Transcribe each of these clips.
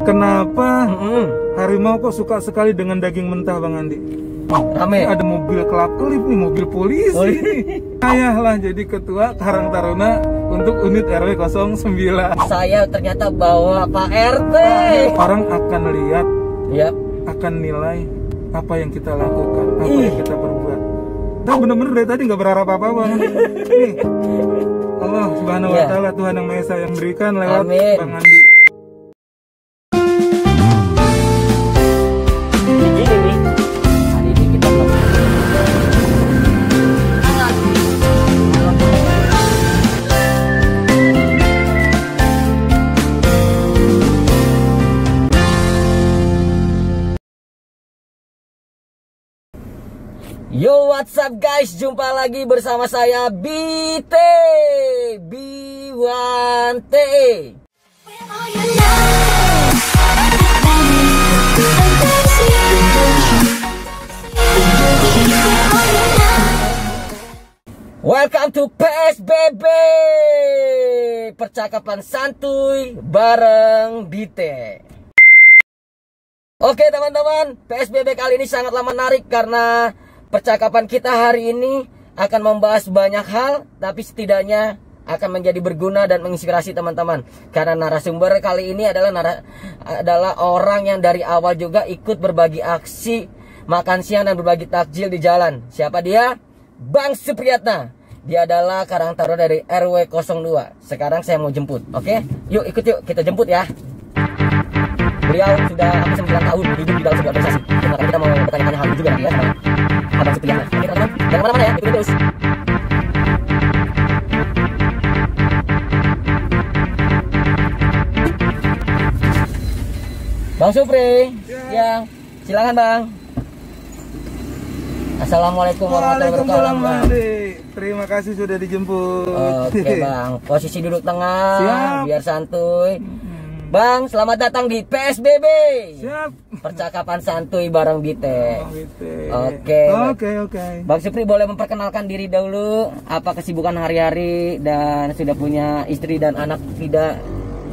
Kenapa harimau kok suka sekali dengan daging mentah, Bang Andi? Rame. Ada mobil kelap-kelip nih, mobil polisi. Saya lah jadi ketua Karang Taruna untuk unit RW 09. Saya ternyata bawa Pak RT. Orang akan lihat, Yap. akan nilai apa yang kita lakukan, apa yang kita perbuat. Kita bener-bener dari tadi nggak berharap apa-apa, Bang. Nih, Allah Subhanahu wa Ta'ala, Tuhan yang Maha Esa yang berikan lewat Amin. Bang Andi. Yo, what's up guys? Jumpa lagi bersama saya BT B1T. Welcome to PSBB, percakapan santuy bareng BT. Oke teman-teman, PSBB kali ini sangatlah menarik karena percakapan kita hari ini akan membahas banyak hal, tapi setidaknya akan menjadi berguna dan menginspirasi teman-teman. Karena narasumber kali ini adalah orang yang dari awal juga ikut berbagi aksi makan siang dan berbagi takjil di jalan. Siapa dia? Bang Supriyatna. Dia adalah Karang Taruna dari RW 02. Sekarang saya mau jemput. Oke? Yuk ikut yuk, kita jemput ya. Beliau sudah hampir 9 tahun hidup di dalam sebuah organisasi. Maka kita mau bertanya-tanya hal itu juga nanti ya sama Abang Supriyatna. Oke teman-teman, jangan kemana-mana ya, ikutin terus. Bang Supri, ya, silakan Bang. Assalamualaikum warahmatullahi wabarakatuh. Bang Andi. Terima kasih sudah dijemput. Oke Bang, posisi duduk tengah. Siap. Biar santuy. Bang, selamat datang di PSBB. Siap. Percakapan santuy bareng BT. Oke. Bang Supri boleh memperkenalkan diri dahulu. Apa kesibukan hari-hari dan sudah punya istri dan anak tidak?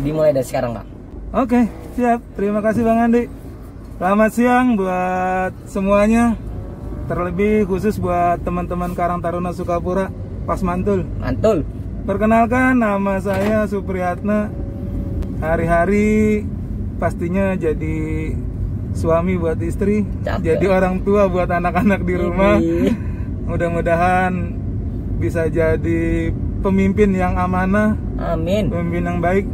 Dimulai dari sekarang Bang. Oke, siap. Terima kasih Bang Andi. Selamat siang buat semuanya. Terlebih khusus buat teman-teman Karang Taruna Sukapura, Pas Mantul. Mantul. Perkenalkan, nama saya Supriyatna. Hari-hari pastinya jadi suami buat istri, jadi orang tua buat anak-anak di rumah. Mudah-mudahan bisa jadi pemimpin yang amanah. Amin. Pemimpin yang baik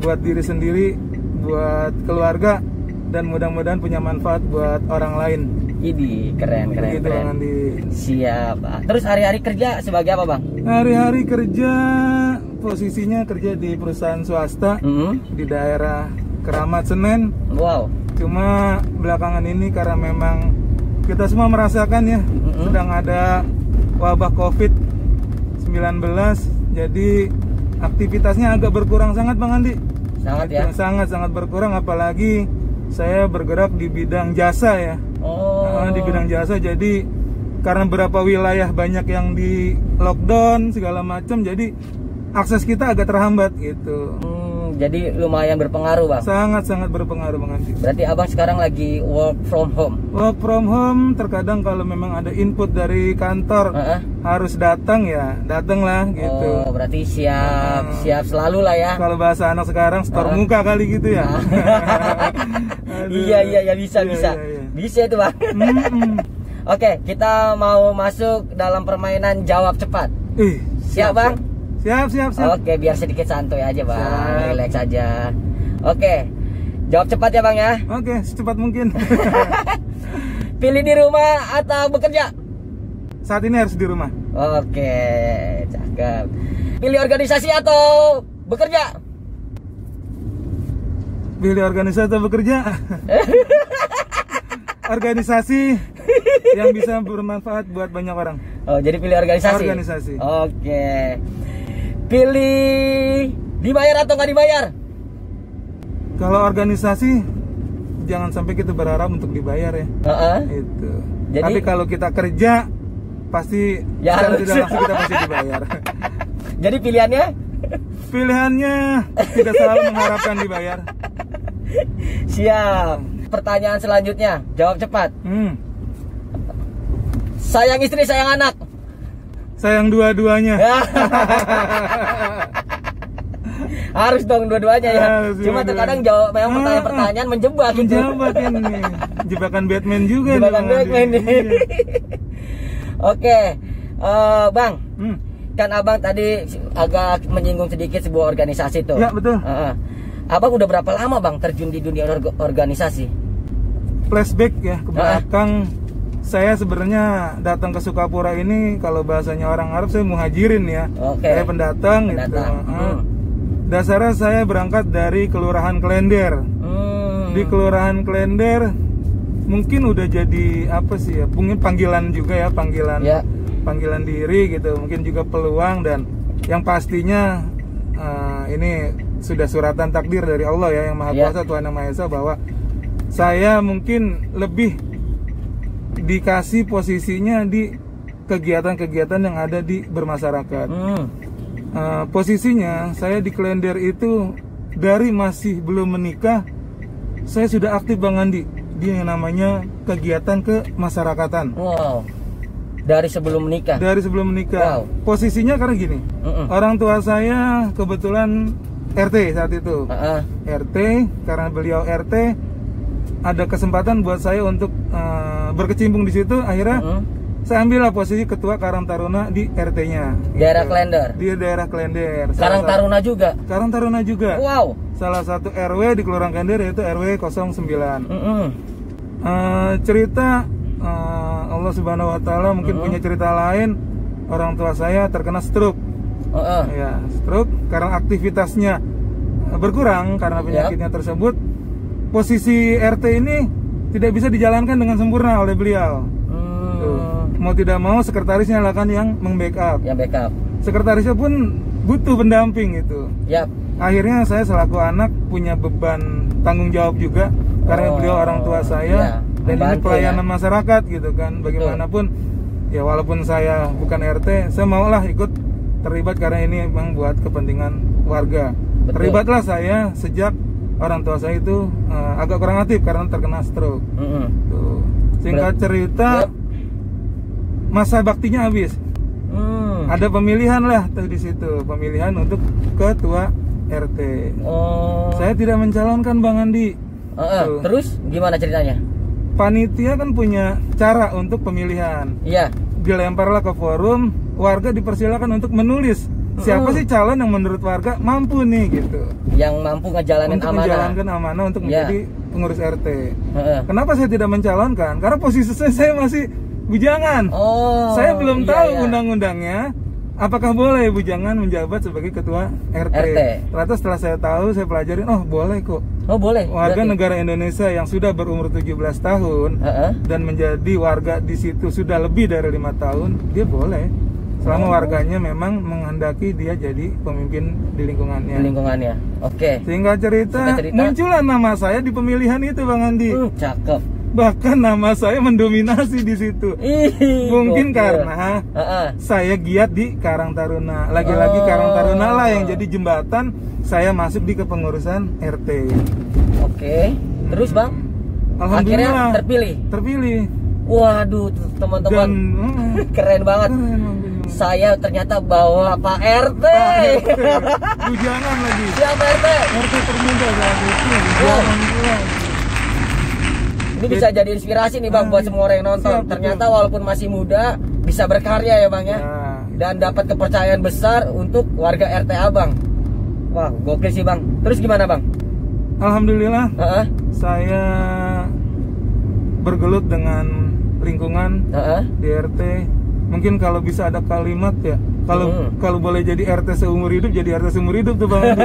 buat diri sendiri, buat keluarga, dan mudah-mudahan punya manfaat buat orang lain. Ini keren. Bang Andi. Siap. Terus hari-hari kerja sebagai apa Bang? Hari-hari kerja posisinya kerja di perusahaan swasta di daerah Keramat Senen. Wow. Cuma belakangan ini karena memang kita semua merasakan ya sedang ada wabah COVID-19, jadi aktivitasnya agak berkurang sangat Bang Andi. Sangat ya? Sangat berkurang, apalagi saya bergerak di bidang jasa ya. Di bidang jasa, jadi karena beberapa wilayah banyak yang di lockdown segala macam, jadi akses kita agak terhambat gitu. Jadi lumayan berpengaruh Bang. Sangat berpengaruh Bang Andi. Berarti Abang sekarang lagi work from home. Work from home, terkadang kalau memang ada input dari kantor harus datang ya, datanglah gitu. Oh, berarti siap selalu lah ya. Kalau bahasa anak sekarang store muka kali gitu ya. Iya bisa. Bisa itu Bang. Oke, kita mau masuk dalam permainan jawab cepat. Siap Bang? Siap. Oke, biar sedikit santuy aja Bang, relax aja. Oke, jawab cepat ya Bang ya. Oke, secepat mungkin. Pilih di rumah atau bekerja? Saat ini harus di rumah. Oke, cakep. Pilih organisasi atau bekerja? Pilih organisasi atau bekerja? Organisasi yang bisa bermanfaat buat banyak orang. Oh, jadi pilih organisasi. Organisasi. Oke. Pilih dibayar atau nggak dibayar? Kalau organisasi jangan sampai kita berharap untuk dibayar ya. Itu. Jadi, tapi kalau kita kerja pasti ya secara tidak langsung kita pasti dibayar. Jadi pilihannya? Pilihannya tidak selalu mengharapkan dibayar. Siap. Pertanyaan selanjutnya, jawab cepat. Sayang istri, sayang anak. Sayang dua-duanya. Harus dong dua-duanya ya. Harus Cuma dua-duanya. terkadang jawab memang pertanyaan-pertanyaan menjebak gitu. Menjebak ini. Jebakan Batman juga. Jebakan nih, Bang Batman Andi. nih. Oke, Bang. Kan abang tadi agak menyinggung sedikit sebuah organisasi tuh. Ya, betul. Abang udah berapa lama bang terjun di dunia organisasi? Flashback ya ke belakang. Saya sebenarnya datang ke Sukapura ini, kalau bahasanya orang Arab, saya muhajirin ya. Oke. Saya pendatang. Gitu. Dasarnya saya berangkat dari Kelurahan Klender. Di Kelurahan Klender mungkin udah jadi apa sih ya? Mungkin panggilan juga ya, panggilan diri gitu. Mungkin juga peluang, dan yang pastinya ini sudah suratan takdir dari Allah ya, yang Maha Kuasa, Tuhan Yang Maha Esa, bahwa saya mungkin lebih dikasih posisinya di kegiatan-kegiatan yang ada di bermasyarakat. Posisinya saya di Klender itu dari masih belum menikah, saya sudah aktif Bang Andi di yang namanya kegiatan kemasyarakatan. Wow. Dari sebelum menikah? Dari sebelum menikah. Wow. Posisinya karena gini, orang tua saya kebetulan RT saat itu. RT, karena beliau RT, ada kesempatan buat saya untuk berkecimpung di situ. Akhirnya saya ambillah posisi ketua Karang Taruna di RT-nya. Daerah Klender. Di daerah Klender. Karang Taruna juga. Karang Taruna juga. Wow. Salah satu RW di Kelurahan Klender yaitu RW 09. Cerita Allah Subhanahu Wa Taala mungkin punya cerita lain. Orang tua saya terkena stroke. Ya, stroke karena aktivitasnya berkurang karena penyakitnya tersebut. Posisi RT ini tidak bisa dijalankan dengan sempurna oleh beliau. Mau tidak mau sekretarisnya lah kan yang membackup. Yang backup. Sekretarisnya pun butuh pendamping itu. Akhirnya saya selaku anak punya beban tanggung jawab juga karena beliau orang tua saya dan ini pelayanan masyarakat gitu kan. Bagaimanapun ya, walaupun saya bukan RT, saya maulah ikut terlibat karena ini memang buat kepentingan warga. Terlibatlah saya sejak orang tua saya itu agak kurang aktif karena terkena stroke. Tuh. Singkat cerita, masa baktinya habis. Ada pemilihan lah tuh di situ, pemilihan untuk ketua RT. Saya tidak mencalonkan Bang Andi. Terus gimana ceritanya? Panitia kan punya cara untuk pemilihan. Dilemparlah ke forum, warga dipersilakan untuk menulis siapa sih calon yang menurut warga mampu nih gitu. Yang mampu menjalankan amanah untuk menjadi pengurus RT. Kenapa saya tidak mencalonkan? Karena posisi saya masih bujangan. Saya belum tahu undang-undangnya. Apakah boleh bujangan menjabat sebagai ketua RT? Ternyata setelah saya tahu, saya pelajarin, boleh kok. Boleh. Warga negara Indonesia yang sudah berumur 17 tahun dan menjadi warga di situ sudah lebih dari 5 tahun, dia boleh. Selama warganya memang menghendaki dia jadi pemimpin di lingkungannya. Oke. Singkat cerita, muncullah nama saya di pemilihan itu Bang Andi. Cakep. Bahkan nama saya mendominasi di situ. Mungkin karena saya giat di Karang Taruna. Lagi-lagi Karang Taruna lah yang jadi jembatan saya masuk di kepengurusan RT. Oke. Terus Bang? Alhamdulillah. Akhirnya terpilih. Waduh teman-teman, keren banget. Saya ternyata bawa Pak RT. Bujangan lagi. Siapa RT? RT termuda saat itu. Ini bisa jadi inspirasi nih Bang buat semua orang yang nonton. Ternyata walaupun masih muda bisa berkarya ya Bang ya. Dan dapat kepercayaan besar untuk warga RT Abang. Wah, gokil sih Bang. Terus gimana Bang? Alhamdulillah. Saya bergelut dengan lingkungan di RT. Mungkin kalau bisa ada kalimat ya. Kalau boleh jadi RT seumur hidup, jadi RT seumur hidup tuh Bang Andi.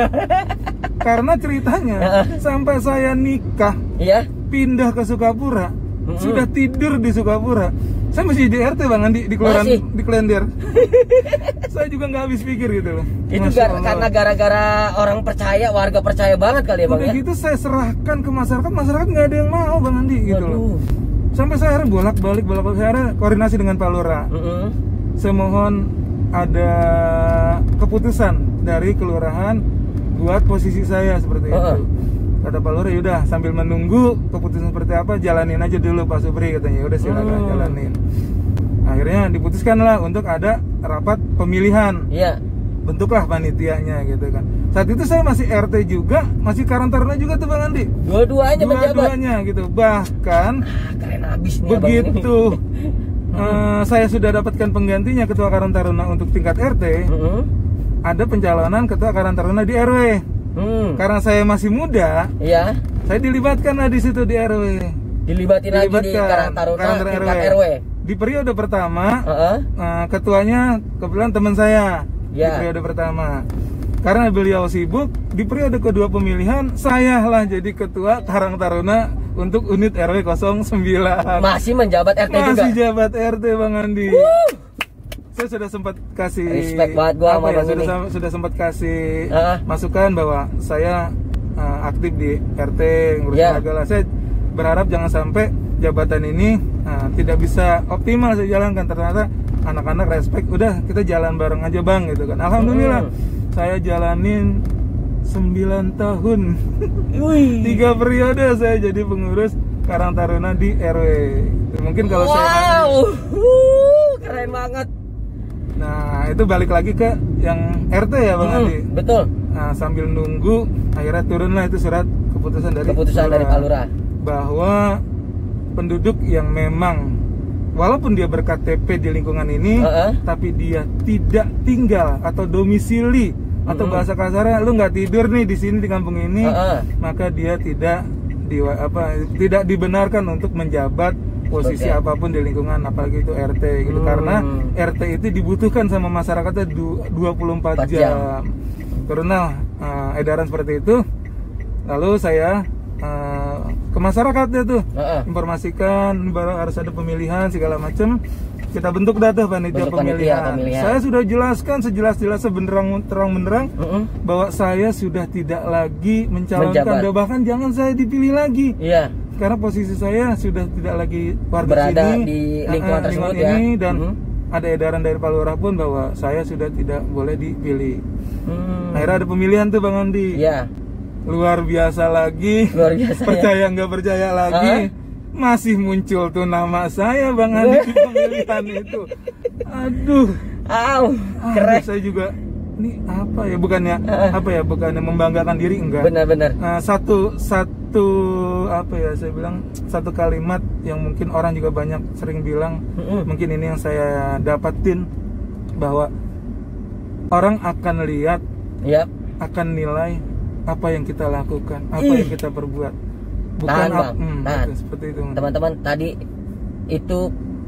Karena ceritanya sampai saya nikah, pindah ke Sukapura, sudah tidur di Sukapura, saya masih di RT Bang Andi di Kelurahan di Klender. Saya juga nggak habis pikir gitu loh. Itu karena gara-gara orang percaya, warga percaya banget kali ya Bang. Udah gitu saya serahkan ke masyarakat nggak ada yang mau Bang Andi gitu loh. Sampai saya akhirnya bolak-balik saya akhirnya koordinasi dengan Pak Lurah. Saya mohon ada keputusan dari kelurahan buat posisi saya seperti itu. Kata Pak Lurah, yaudah sambil menunggu keputusan seperti apa, jalanin aja dulu Pak Supri, katanya. Udah silakan jalanin. Akhirnya diputuskanlah untuk ada rapat pemilihan. Iya. Bentuklah panitianya gitu kan. Saat itu saya masih RT juga, masih Karang Taruna juga tuh Bang Andi. Dua-duanya menjabat. Dua-duanya gitu. Bahkan Keren abis nih begitu saya sudah dapatkan penggantinya ketua Karang Taruna untuk tingkat RT, ada pencalonan ketua Karang Taruna di RW. Karena saya masih muda, iya, saya dilibatkan lah di situ di RW. Dilibatin lagi di Karang Taruna tingkat RW. Di periode pertama, ketuanya kebetulan teman saya. Di periode pertama, karena beliau sibuk, di periode kedua pemilihan saya lah jadi ketua Karang Taruna untuk unit RW 09. Masih menjabat RT juga? Masih jabat RT Bang Andi. Saya sudah sempat kasih respect banget gua sama Bang ini. Sudah sempat kasih masukan bahwa saya aktif di RT ngurus warga lah. Saya berharap jangan sampai jabatan ini tidak bisa optimal saya jalankan. Ternyata anak-anak respect, udah kita jalan bareng aja Bang gitu kan. Alhamdulillah saya jalanin 9 tahun 3 periode saya jadi pengurus Karang Taruna di RW. Mungkin kalau saya keren banget. Nah itu balik lagi ke yang RT ya Bang Andi. Betul. Nah sambil nunggu akhirnya turunlah itu surat keputusan dari Pak Lurah bahwa penduduk yang memang walaupun dia berKTP di lingkungan ini, tapi dia tidak tinggal atau domisili atau bahasa kasarnya lu nggak tidur nih di sini di kampung ini, maka dia tidak dibenarkan untuk menjabat posisi apapun di lingkungan, apalagi itu RT gitu. Karena RT itu dibutuhkan sama masyarakatnya 24 jam. Karena edaran seperti itu, lalu saya ke masyarakatnya tuh informasikan baru harus ada pemilihan segala macam. Kita bentuk data panitia pemilihan. Saya sudah jelaskan sejelas-jelasnya terang-benderang bahwa saya sudah tidak lagi mencalonkan, bahkan jangan saya dipilih lagi. Iya. Karena posisi saya sudah tidak lagi warga berada sini, di lingkungan tersebut ya. Ini, dan ada edaran dari Pak Lurah pun bahwa saya sudah tidak boleh dipilih. Akhirnya ada pemilihan tuh Bang Andi. Iya. Luar biasa lagi, percaya nggak percaya lagi, masih muncul tuh nama saya Bang Andi di pemilihan itu. Aduh, keren. Saya juga, ini apa ya, bukannya membanggakan diri, enggak. Benar-benar. Nah, satu apa ya, saya bilang satu kalimat yang mungkin orang juga banyak sering bilang, mungkin ini yang saya dapatin, bahwa orang akan lihat, akan nilai apa yang kita lakukan, apa yang kita perbuat. Bukan seperti itu. Teman-teman, tadi itu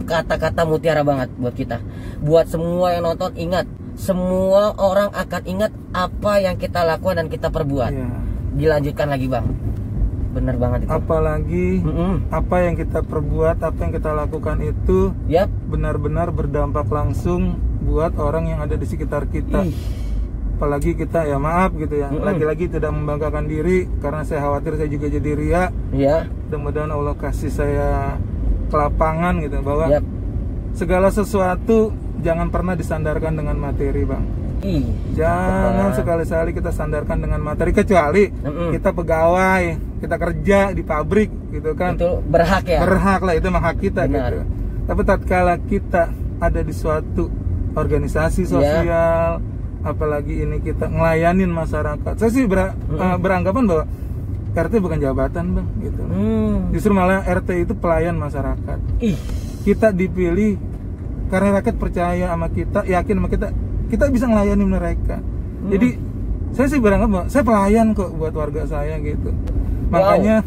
kata-kata mutiara banget buat kita. Buat semua yang nonton, ingat, semua orang akan ingat apa yang kita lakukan dan kita perbuat. Dilanjutkan lagi Bang. Bener banget itu. Apalagi apa yang kita perbuat, apa yang kita lakukan itu benar-benar berdampak langsung buat orang yang ada di sekitar kita. Apalagi kita, ya maaf gitu ya, lagi-lagi tidak membanggakan diri, karena saya khawatir saya juga jadi ria. Mudah-mudahan Allah kasih saya kelapangan gitu, bahwa segala sesuatu jangan pernah disandarkan dengan materi Bang. Jangan sekali-sekali kita sandarkan dengan materi, kecuali kita pegawai, kita kerja di pabrik gitu kan. Itu berhak ya? Berhak lah, itu memang hak kita gitu. Tapi tatkala kita ada di suatu organisasi sosial, apalagi ini kita ngelayanin masyarakat, saya sih beranggapan bahwa RT bukan jabatan Bang gitu. Justru malah RT itu pelayan masyarakat. Kita dipilih karena rakyat percaya sama kita, yakin sama kita, kita bisa ngelayani mereka. Jadi saya sih beranggap bahwa saya pelayan kok buat warga saya gitu. Makanya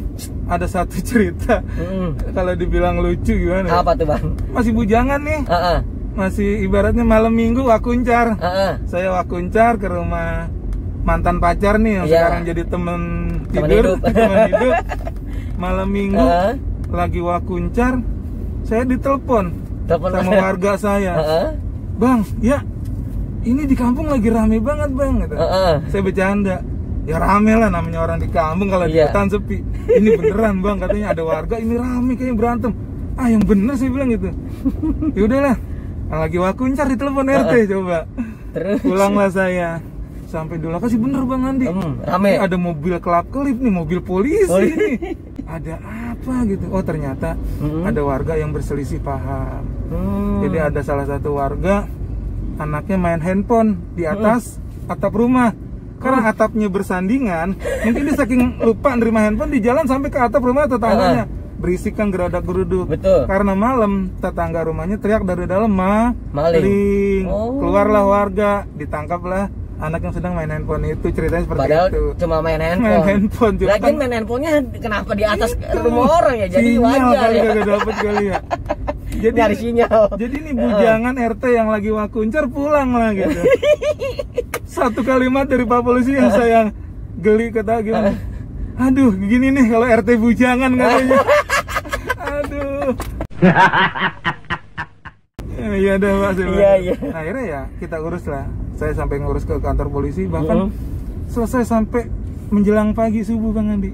ada satu cerita, kalau dibilang lucu gimana? Apa tuh Bang? Masih bujangan nih. Masih ibaratnya malam minggu wakuncar. Saya wakuncar ke rumah mantan pacar nih yang sekarang jadi temen hidup. Malam minggu lagi wakuncar, saya ditelepon sama warga saya. Bang, ya ini di kampung lagi rame banget Bang gitu. Saya bercanda, ya rame lah, namanya orang di kampung, kalau di hutan sepi. Ini beneran Bang, katanya ada warga ini rame kayaknya berantem. Yang bener saya bilang gitu. Ya udahlah, lagi wakuncar ditelepon RT coba. Terus pulanglah saya. Sampai di lokasi bener Bang Andi. Rame. Ada mobil kelap-kelip nih, mobil polisi nih. Ada apa gitu? Oh ternyata ada warga yang berselisih paham. Jadi ada salah satu warga anaknya main handphone di atas atap rumah. Karena atapnya bersandingan, mungkin dia saking lupa nerima handphone di jalan sampai ke atap rumah tetangganya. Berisik kan geradak geruduk. Betul. Karena malam tetangga rumahnya teriak dari dalam maling. Keluarlah warga, ditangkaplah anak yang sedang main handphone itu. Ceritanya seperti padahal itu. Cuma main handphone. Lagi main handphonenya kenapa di atas rumah orang ya? Jadi sinyal wajar kali ya. gak dapet kali ya. Jadi nyari sinyal. Jadi ini bujangan RT yang lagi wakuncar pulang lah gitu. Satu kalimat dari Pak Polisi yang saya geli, kata gimana? Aduh, gini nih kalau RT bujangan katanya. Aduh. Iya dah Pak. Iya. Akhirnya ya kita urus lah. Saya sampai ngurus ke kantor polisi, bahkan selesai sampai menjelang pagi subuh Bang Andi.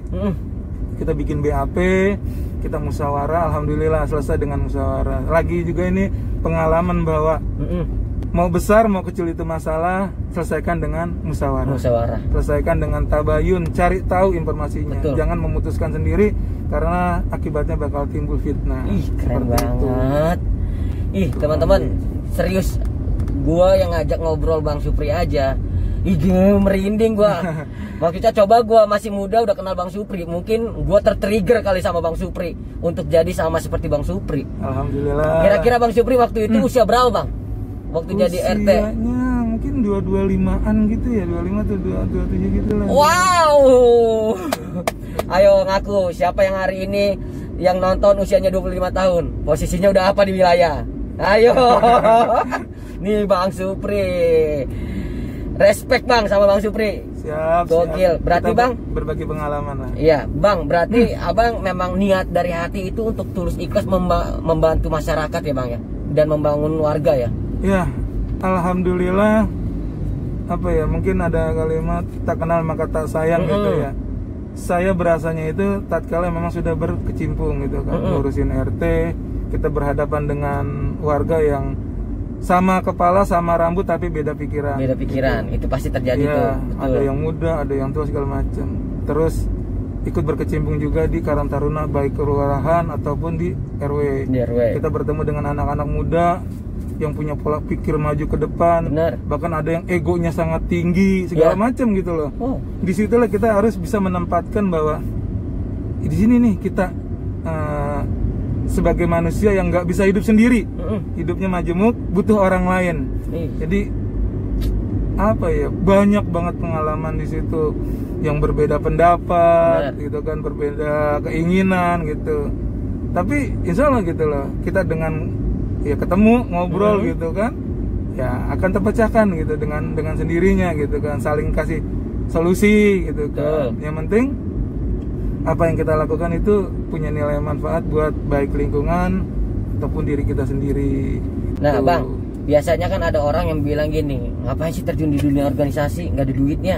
Kita bikin BAP, kita musyawarah, alhamdulillah selesai dengan musyawarah. Lagi juga ini pengalaman bahwa mau besar mau kecil itu masalah, selesaikan dengan musyawarah. Selesaikan dengan tabayun, cari tahu informasinya. Betul. Jangan memutuskan sendiri karena akibatnya bakal timbul fitnah. Ih, keren banget. Ih, teman-teman, serius. Gua yang ngajak ngobrol Bang Supri aja. Ih, merinding gua. Makanya coba gua masih muda udah kenal Bang Supri. Mungkin gua tertrigger kali sama Bang Supri untuk jadi sama seperti Bang Supri. Alhamdulillah. Kira-kira Bang Supri waktu itu usia berapa, Bang? Waktu jadi RT? Mungkin 225-an gitu ya, 25 atau 27 gitu lah. Wow. Ayo ngaku, siapa yang hari ini yang nonton usianya 25 tahun? Posisinya udah apa di wilayah? Ayo. Nih Bang Supri. Respect Bang sama Bang Supri. Siap. Gokil. Berarti kita Bang berbagi pengalaman lah. Iya, Bang. Berarti Abang memang niat dari hati itu untuk tulus ikhlas membantu masyarakat ya Bang ya, dan membangun warga ya. Ya, alhamdulillah. Apa ya? Mungkin ada kalimat tak kenal maka tak sayang gitu ya. Saya berasanya itu tatkala memang sudah berkecimpung gitu kan, ngurusin RT, kita berhadapan dengan warga yang sama kepala, sama rambut tapi beda pikiran. Beda pikiran, gitu. Itu pasti terjadi ya, tuh. Betul. Ada yang muda, ada yang tua segala macam. Terus ikut berkecimpung juga di Karang Taruna baik kelurahan ataupun di RW. Kita bertemu dengan anak-anak muda yang punya pola pikir maju ke depan. Benar. Bahkan ada yang egonya sangat tinggi segala macam gitu loh. Disitulah kita harus bisa menempatkan bahwa di sini nih kita sebagai manusia yang nggak bisa hidup sendiri, hidupnya majemuk, butuh orang lain. Jadi apa ya, banyak banget pengalaman di situ yang berbeda pendapat, gitu kan, berbeda keinginan gitu. Tapi insya Allah gitu loh, kita dengan ya ketemu ngobrol gitu kan, ya akan terpecahkan gitu dengan sendirinya gitu kan, saling kasih solusi gitu kan. Yang penting apa yang kita lakukan itu punya nilai manfaat buat baik lingkungan ataupun diri kita sendiri. Nah Bang, biasanya kan ada orang yang bilang gini, ngapain sih terjun di dunia organisasi, nggak ada duitnya.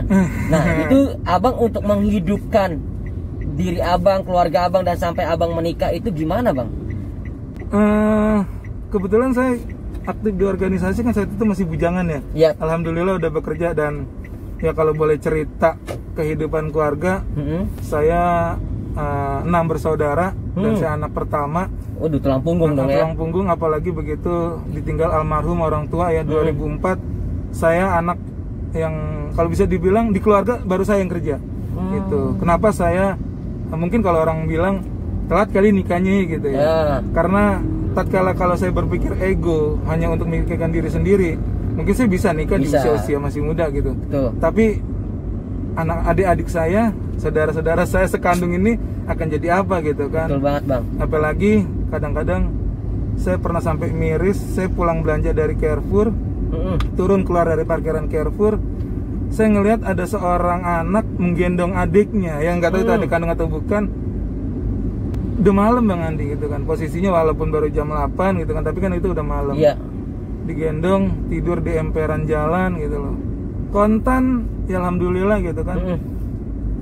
Nah itu Abang untuk menghidupkan diri Abang, keluarga Abang, dan sampai Abang menikah itu gimana Bang? Kebetulan saya aktif di organisasi kan saat itu masih bujangan ya. Alhamdulillah udah bekerja, dan ya kalau boleh cerita kehidupan keluarga, saya 6 bersaudara dan saya anak pertama. Waduh, tulang punggung dong ya. Tulang punggung, apalagi begitu ditinggal almarhum orang tua ya 2004. Saya anak yang kalau bisa dibilang di keluarga baru saya yang kerja. Gitu. Kenapa saya mungkin kalau orang bilang telat kali nikahnya gitu ya. Karena tatkala kalau saya berpikir ego hanya untuk memikirkan diri sendiri, mungkin saya bisa nikah di usia masih muda gitu. Tapi anak adik-adik saya, saudara-saudara saya sekandung ini akan jadi apa gitu kan. Betul banget Bang. Apalagi kadang-kadang saya pernah sampai miris, saya pulang belanja dari Carrefour, turun keluar dari parkiran Carrefour, saya ngelihat ada seorang anak menggendong adiknya yang nggak tahu itu adik kandung atau bukan. Udah malam Bang Andi gitu kan, posisinya walaupun baru jam 8 gitu kan, tapi kan itu udah malam. Digendong, tidur di emperan jalan gitu loh. Kontan, ya alhamdulillah gitu kan.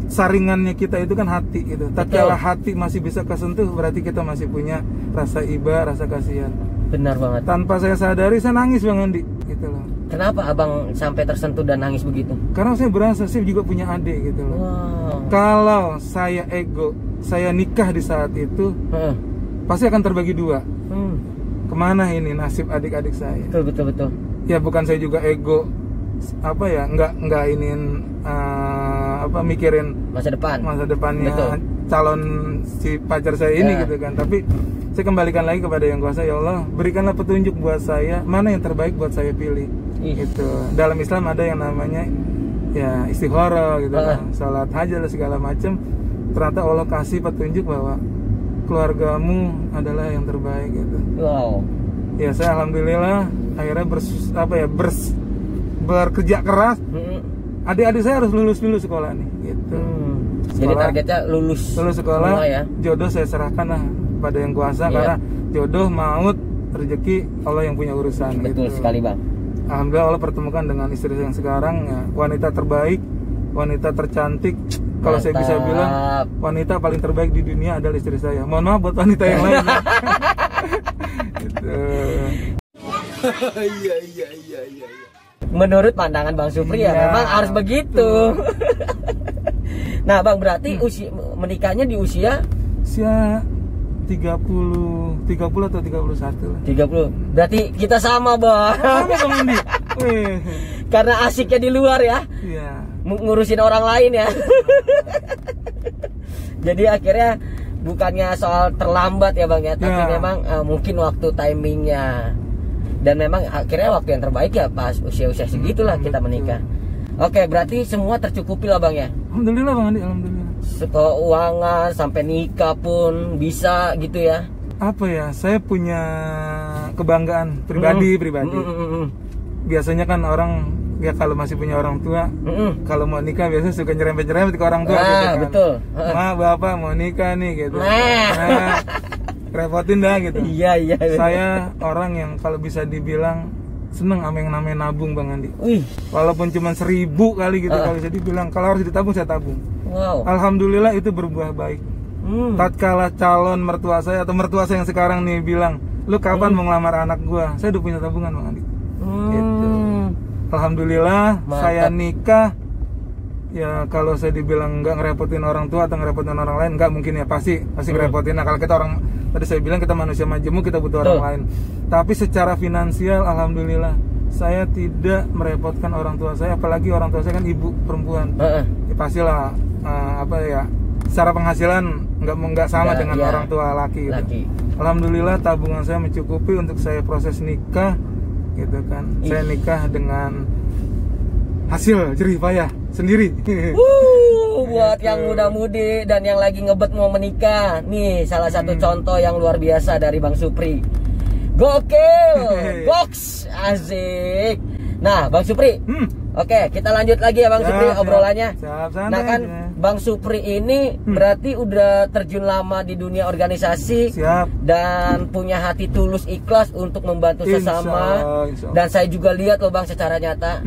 Saringannya kita itu kan hati gitu. Tatkala hati masih bisa kesentuh, berarti kita masih punya rasa iba, rasa kasihan. Benar banget. Tanpa saya sadari saya nangis Bang Andi gitu loh. Kenapa abang sampai tersentuh dan nangis begitu? Karena saya berasa saya juga punya adik gitu loh. Wow. Kalau saya ego, saya nikah di saat itu, pasti akan terbagi dua. Kemana ini nasib adik-adik saya? Betul. Ya bukan saya juga ego, apa ya, nggak iniin mikirin Masa depannya betul. Calon si pacar saya ini gitu kan. Tapi saya kembalikan lagi kepada Yang Kuasa. Ya Allah, berikanlah petunjuk buat saya, mana yang terbaik buat saya pilih. Gitu. Dalam Islam ada yang namanya ya istikharah gitu kan, salat hajat segala macam. Ternyata Allah kasih petunjuk bahwa keluargamu adalah yang terbaik gitu. Wow. Ya saya alhamdulillah akhirnya bekerja keras. Adik-adik saya harus lulus dulu sekolah nih gitu. Jadi targetnya lulus sekolah ya. Jodoh saya serahkan lah pada Yang Kuasa, karena jodoh, maut, rezeki Allah yang punya urusan. Betul gitu. sekali bang. Alhamdulillah Allah pertemukan dengan istri yang sekarang ya, wanita terbaik, wanita tercantik. Kalau saya bisa bilang wanita paling terbaik di dunia adalah istri saya. Mohon maaf buat wanita yang lain. Gitu. Iya. Menurut pandangan Bang Supri ya memang harus begitu. Nah bang, berarti menikahnya di usia 30 atau 31 lah. 30. Berarti kita sama bang. Sama Andi. Karena asiknya di luar ya. Iya. Ngurusin orang lain ya. Jadi akhirnya bukannya soal terlambat ya bang ya, tapi memang mungkin waktu timingnya. Dan memang akhirnya waktu yang terbaik ya pas usia-usia segitulah kita menikah. Oke, berarti semua tercukupi lah bang ya. Alhamdulillah bang Andi, alhamdulillah. Keuangan sampai nikah pun bisa gitu ya. Apa ya? Saya punya kebanggaan pribadi. Biasanya kan orang ya kalau masih punya orang tua, kalau mau nikah biasanya suka nyerempet-nyerempet ke orang tua gitu kan. Betul. Ma, bapak mau nikah nih gitu. Nah, repotin dah gitu. Iya. Saya orang yang kalau bisa dibilang seneng sama yang namanya nabung bang Andi. Walaupun cuma 1000 kali gitu, kalau bisa dibilang kalau harus ditabung saya tabung. Wow. Alhamdulillah itu berbuah baik. Tatkala calon mertua saya atau mertua saya yang sekarang nih bilang, lu kapan mau ngelamar anak gua? Saya udah punya tabungan bang Andi. Gitu. Alhamdulillah. Mantap. Saya nikah. Ya kalau saya dibilang nggak ngerepotin orang tua atau ngerepotin orang lain, nggak mungkin ya, pasti ngerepotin. Nah kalau kita orang, tadi saya bilang kita manusia majemuk, kita butuh orang lain. Tapi secara finansial alhamdulillah saya tidak merepotkan orang tua saya, apalagi orang tua saya kan ibu perempuan. Ya pastilah secara penghasilan nggak sama dengan orang tua laki gitu. Alhamdulillah tabungan saya mencukupi untuk saya proses nikah gitu kan. Saya nikah dengan hasil jerih payah sendiri. Buat yang muda-mudi dan yang lagi ngebet mau menikah, nih salah satu contoh yang luar biasa dari Bang Supri. Gokil, box, asik. Nah, Bang Supri, oke, kita lanjut lagi ya Bang Supri obrolannya. Nah kan Bang Supri ini berarti udah terjun lama di dunia organisasi. Dan punya hati tulus ikhlas untuk membantu sesama. Insya Allah. Dan saya juga lihat loh Bang secara nyata.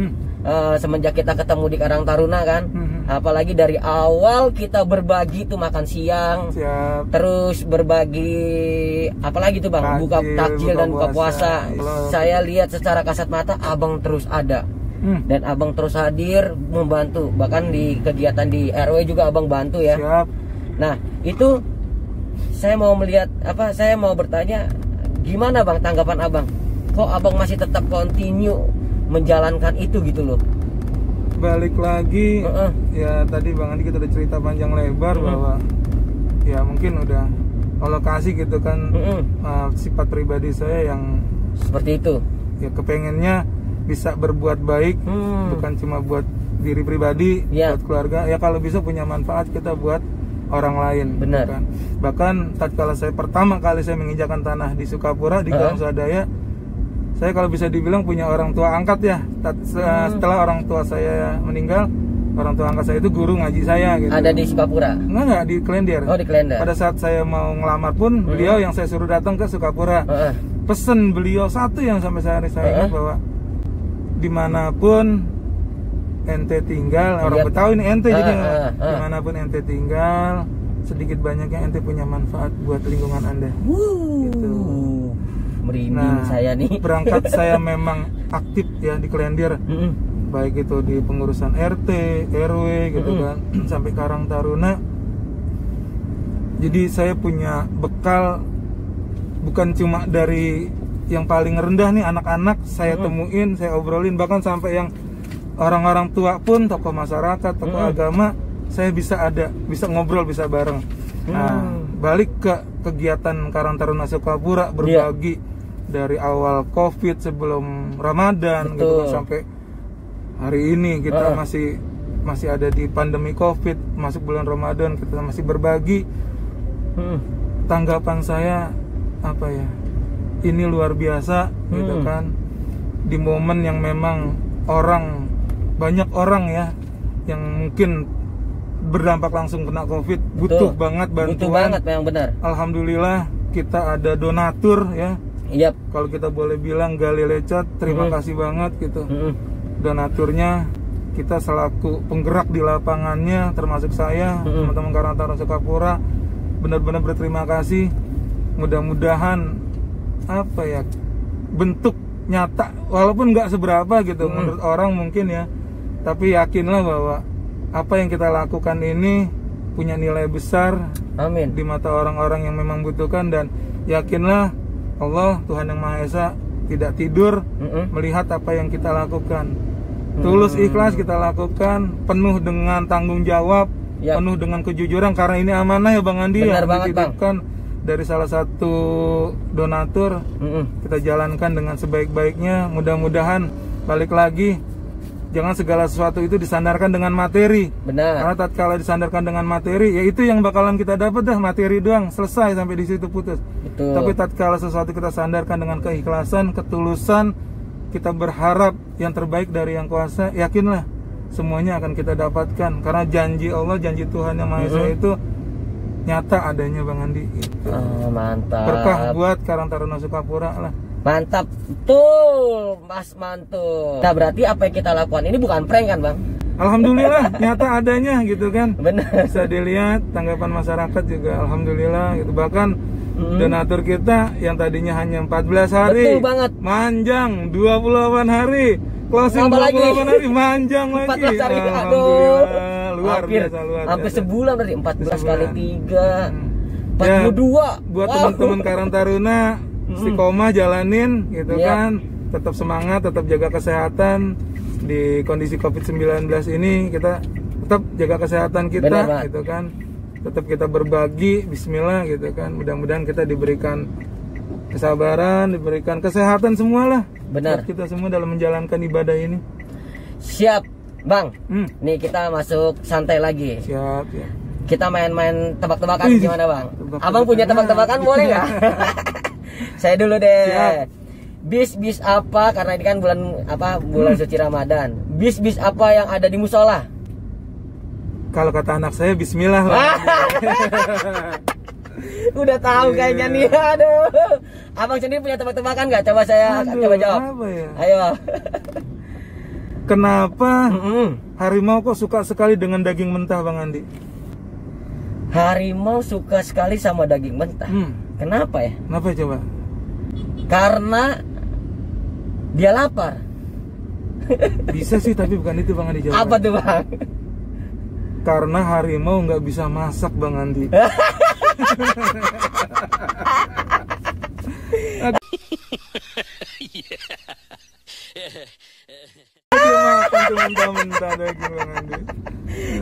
Semenjak kita ketemu di Karang Taruna kan, apalagi dari awal kita berbagi tuh makan siang, terus berbagi apalagi tuh Bang, buka takjil dan buka puasa. Saya lihat secara kasat mata abang terus ada. Dan abang terus hadir membantu, bahkan di kegiatan di RW juga abang bantu ya. Nah itu saya mau melihat saya mau bertanya, gimana Bang tanggapan abang? Kok abang masih tetap continue menjalankan itu gitu loh? Balik lagi ya tadi Bang Andi kita udah cerita panjang lebar bahwa ya mungkin udah alokasi gitu kan. Sifat pribadi saya yang seperti itu ya, kepengennya bisa berbuat baik, bukan cuma buat diri pribadi, buat keluarga ya, kalau bisa punya manfaat kita buat orang lain. Benar kan? Bahkan tatkala saya pertama kali saya menginjakan tanah di Sukapura di Gang Swadaya, saya kalau bisa dibilang punya orang tua angkat ya. Setelah orang tua saya meninggal, orang tua angkat saya itu guru ngaji saya gitu. Ada di Sukapura? Enggak, di Klender. Oh, di Klender. Pada saat saya mau ngelamar pun beliau yang saya suruh datang ke Sukapura. Pesen beliau satu yang sampai saya ingat, bahwa dimanapun ente tinggal, orang Betawi ini ente jadi dimanapun ente tinggal, sedikit banyaknya ente punya manfaat buat lingkungan anda. Gitu. Merinding saya nih. Berangkat saya memang aktif ya di Klender. Baik itu di pengurusan RT, RW gitu kan, sampai Karang Taruna. Jadi saya punya bekal bukan cuma dari yang paling rendah nih, anak-anak saya temuin, saya obrolin, bahkan sampai yang orang-orang tua pun, tokoh masyarakat, tokoh agama, saya bisa ngobrol, bisa bareng. Nah, balik ke kegiatan Karang Taruna Sukapura, berbagi dari awal Covid sebelum Ramadan gitu kan, sampai hari ini kita masih ada di pandemi Covid, masuk bulan Ramadan, kita masih berbagi. Tanggapan saya apa ya? Ini luar biasa gitu kan. Di momen yang memang banyak orang ya yang mungkin berdampak langsung kena Covid, butuh banget bantuan. Butuh banget, memang benar. Alhamdulillah kita ada donatur ya. Kalau kita boleh bilang gali lecet, terima kasih banget gitu. Donaturnya kita selaku penggerak di lapangannya, termasuk saya, teman-teman Karang Taruna Sukapura, benar-benar berterima kasih. Mudah-mudahan apa ya, bentuk nyata walaupun nggak seberapa gitu menurut orang mungkin ya, tapi yakinlah bahwa apa yang kita lakukan ini punya nilai besar, amin, di mata orang-orang yang memang butuhkan. Dan yakinlah Allah Tuhan yang Maha Esa tidak tidur melihat apa yang kita lakukan. Tulus ikhlas kita lakukan, penuh dengan tanggung jawab, penuh dengan kejujuran, karena ini amanah ya Bang Andi. Benar yang banget, dititipkan dari salah satu donatur. Kita jalankan dengan sebaik-baiknya. Mudah-mudahan balik lagi, jangan segala sesuatu itu disandarkan dengan materi. Benar. Karena tatkala disandarkan dengan materi, ya itu yang bakalan kita dapat dah, materi doang, selesai sampai di situ putus. Betul. Tapi tatkala sesuatu kita sandarkan dengan keikhlasan, ketulusan, kita berharap yang terbaik dari Yang Kuasa, yakinlah semuanya akan kita dapatkan. Karena janji Allah, janji Tuhan Yang Maha Esa itu nyata adanya Bang Andi gitu. Mantap. Berkah buat Karang Taruna Sukapura lah. Mantap, betul Mas Mantul. Nah berarti apa yang kita lakukan ini bukan prank kan Bang? Alhamdulillah nyata adanya gitu kan. Benar. Bisa dilihat tanggapan masyarakat juga alhamdulillah gitu. Bahkan donatur kita yang tadinya hanya 14 hari, betul banget, manjang 28 hari, closing 28 hari, manjang lagi. 14 hari, aduh, luar biasa, hampir sebulan berarti 14 kali 3 42 ya, buat teman-teman Karang Taruna istiqomah jalanin gitu kan, tetap semangat, tetap jaga kesehatan di kondisi Covid-19 ini. Kita tetap jaga kesehatan kita gitu kan, tetap kita berbagi, bismillah gitu kan. Mudah-mudahan kita diberikan kesabaran, diberikan kesehatan semualah. Benar. Kita semua dalam menjalankan ibadah ini. Siap Bang. Nih kita masuk santai lagi. Siap ya. Kita main-main tebak-tebakan gimana Bang? Abang punya tebak-tebakan boleh nggak? Saya dulu deh. Siap. Bis apa, karena ini kan bulan suci Ramadan. Bis apa yang ada di musola? Kalau kata anak saya bismillah lah. Udah tahu kayaknya nih. Aduh. Abang sendiri punya tebak-tebakan nggak? Coba saya coba jawab. Apa ya? Ayo. Kenapa harimau kok suka sekali dengan daging mentah Bang Andi? Harimau suka sekali sama daging mentah. Kenapa ya? Kenapa coba? Karena dia lapar. Bisa sih, tapi bukan itu Bang Andi jawab. Apa tuh Bang? Karena harimau nggak bisa masak Bang Andi.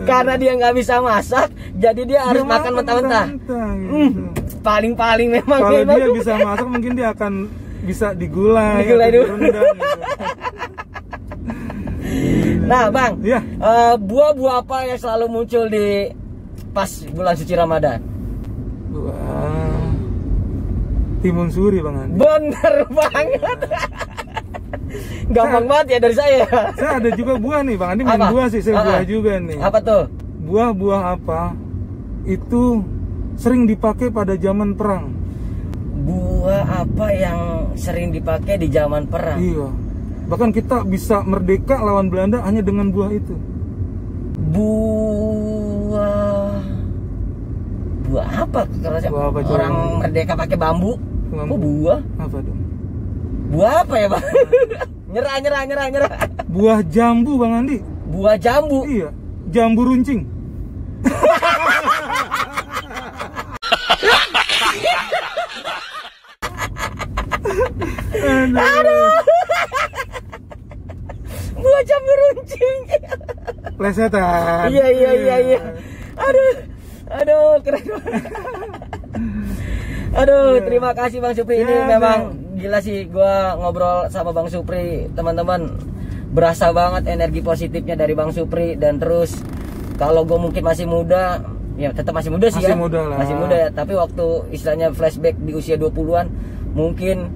Karena dia nggak bisa masak, jadi dia harus makan mentah-mentah. Gitu. Paling-paling memang. Kalau dia bisa masak, mungkin dia akan bisa digulai dulu. Gitu. Nah Bang, ya. Buah-buah apa yang selalu muncul di pas bulan suci Ramadan? Buah timun suri Bang Andi. Bener banget. Gampang banget ya dari saya. Saya ada juga buah nih Bang Andi, main buah sih, saya buah juga nih. Apa tuh? Buah apa itu sering dipakai pada zaman perang? Buah apa yang sering dipakai di zaman perang? Iya. Bahkan kita bisa merdeka lawan Belanda hanya dengan buah itu. Buah apa? Buah apa orang merdeka pakai bambu. Kok buah? Apa dong? Buah apa ya Bang? Nyerah. Buah jambu Bang Andi. Buah jambu. Iya, jambu runcing. Aduh. Buah jambu runcing. Plesetan. Iya. Aduh, keren. Aduh, terima kasih Bang Supri. Ini memang gila sih, gua ngobrol sama Bang Supri, teman-teman. Berasa banget energi positifnya dari Bang Supri. Dan terus kalau gue mungkin masih muda, ya tetap masih muda sih, masih muda lah. Masih muda ya, tapi waktu istilahnya flashback di usia 20-an, mungkin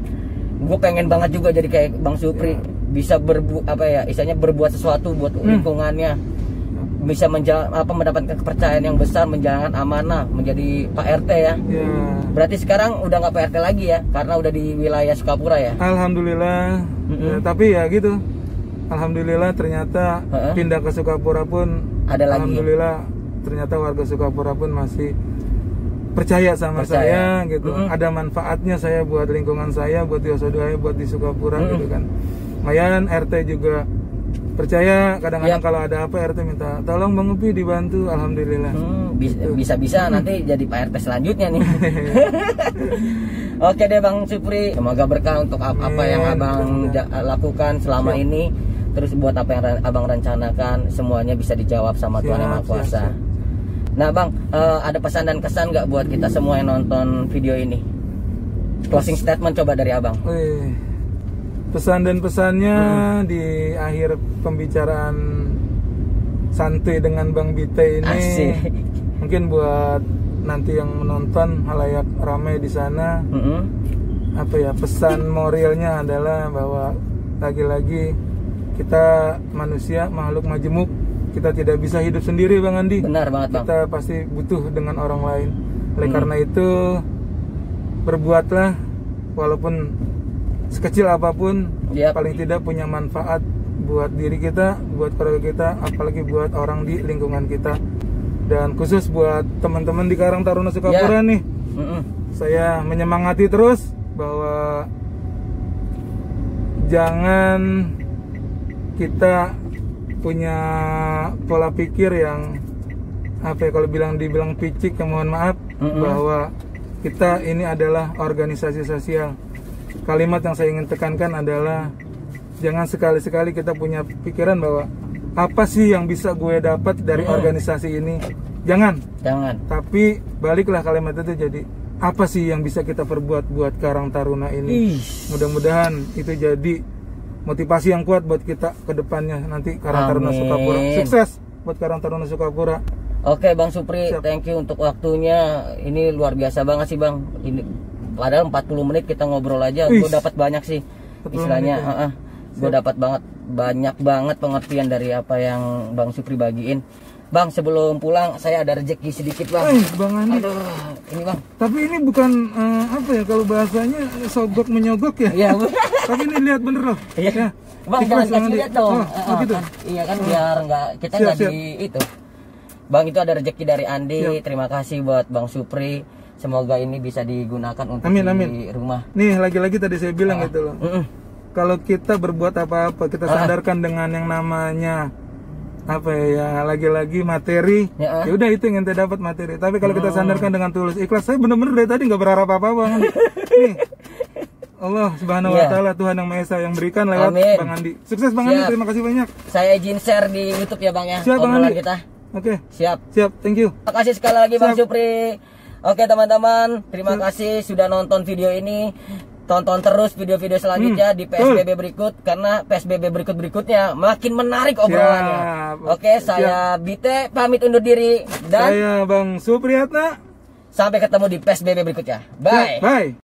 gue pengen banget juga jadi kayak Bang Supri, bisa istilahnya berbuat sesuatu buat lingkungannya, bisa mendapatkan kepercayaan yang besar, menjalankan amanah, menjadi Pak RT ya. Berarti sekarang udah nggak Pak RT lagi ya, karena udah di wilayah Sukapura ya. Alhamdulillah. Ya, tapi ya gitu, alhamdulillah ternyata pindah ke Sukapura pun ada lagi. Alhamdulillah ternyata warga Sukapura pun masih percaya sama saya gitu. Ada manfaatnya saya buat lingkungan saya, buat di Osodoaya, buat di Sukapura gitu kan. Lumayan RT juga percaya, kadang-kadang kalau ada apa RT minta tolong Bang Upi dibantu, alhamdulillah. Bisa nanti jadi Pak RT selanjutnya nih. Oke deh Bang Supri, semoga berkah untuk apa yang Abang lakukan selama ini. Terus buat apa yang Abang rencanakan, semuanya bisa dijawab sama Tuhan Yang Maha Kuasa. Nah Bang, ada pesan dan kesan nggak buat kita semua yang nonton video ini? Closing statement coba dari Abang. Pesan dan pesannya di akhir pembicaraan santai dengan Bang Bite ini. Asik. Mungkin buat nanti yang menonton halayak ramai di sana, pesan moralnya adalah bahwa lagi-lagi kita manusia makhluk majemuk, kita tidak bisa hidup sendiri Bang Andi. Benar banget Bang. Kita pasti butuh dengan orang lain. Oleh karena itu berbuatlah walaupun sekecil apapun, paling tidak punya manfaat buat diri kita, buat keluarga kita, apalagi buat orang di lingkungan kita. Dan khusus buat teman-teman di Karang Taruna Sukapura nih, saya menyemangati terus bahwa jangan kita punya pola pikir yang kalau dibilang picik, ya mohon maaf, bahwa kita ini adalah organisasi sosial. Kalimat yang saya ingin tekankan adalah jangan sekali-sekali kita punya pikiran bahwa apa sih yang bisa gue dapat dari organisasi ini. Jangan. Tapi baliklah kalimat itu jadi apa sih yang bisa kita perbuat buat Karang Taruna ini. Mudah-mudahan itu jadi motivasi yang kuat buat kita ke depannya nanti Karang Taruna Sukapura. Sukses buat Karang Taruna Sukapura. Oke Bang Supri, thank you untuk waktunya. Ini luar biasa banget sih Bang. Ini padahal 40 menit kita ngobrol aja, gue dapat banyak sih istilahnya. Gue dapat banyak banget pengertian dari apa yang Bang Supri bagiin. Bang, sebelum pulang saya ada rezeki sedikit Bang. Bang Andi. Aduh, ini Bang. Tapi ini bukan kalau bahasanya sogok menyogok ya. Iya. Tapi ini lihat bener loh. Iya. Bang, jangan kasih lihat dong. Gitu. Iya kan biar kita nggak di itu. Bang, itu ada rezeki dari Andi. Terima kasih buat Bang Supri. Semoga ini bisa digunakan untuk di rumah. Nih, lagi-lagi tadi saya bilang gitu loh. Kalau kita berbuat apa-apa, kita sandarkan dengan yang namanya lagi-lagi materi. Ya udah, itu yang kita dapat materi. Tapi kalau kita sandarkan dengan tulus ikhlas, saya bener-bener dari tadi nggak berharap apa-apa. Nih, Allah Subhanahu wa Ta'ala, Tuhan yang Maha Esa yang berikan lewat Bang Andi. Sukses Bang Andi, terima kasih banyak. Saya izin share di YouTube ya Bang ya. Siap Bang Andi. Kita. Oke. Siap, thank you. Terima kasih sekali lagi Bang Supri. Oke teman-teman, terima kasih sudah nonton video ini. Tonton terus video-video selanjutnya di PSBB berikut, karena PSBB berikutnya makin menarik obrolannya. Oke, saya Bite pamit undur diri, dan saya Bang Supriyatna. Sampai ketemu di PSBB berikutnya. Bye. Bye.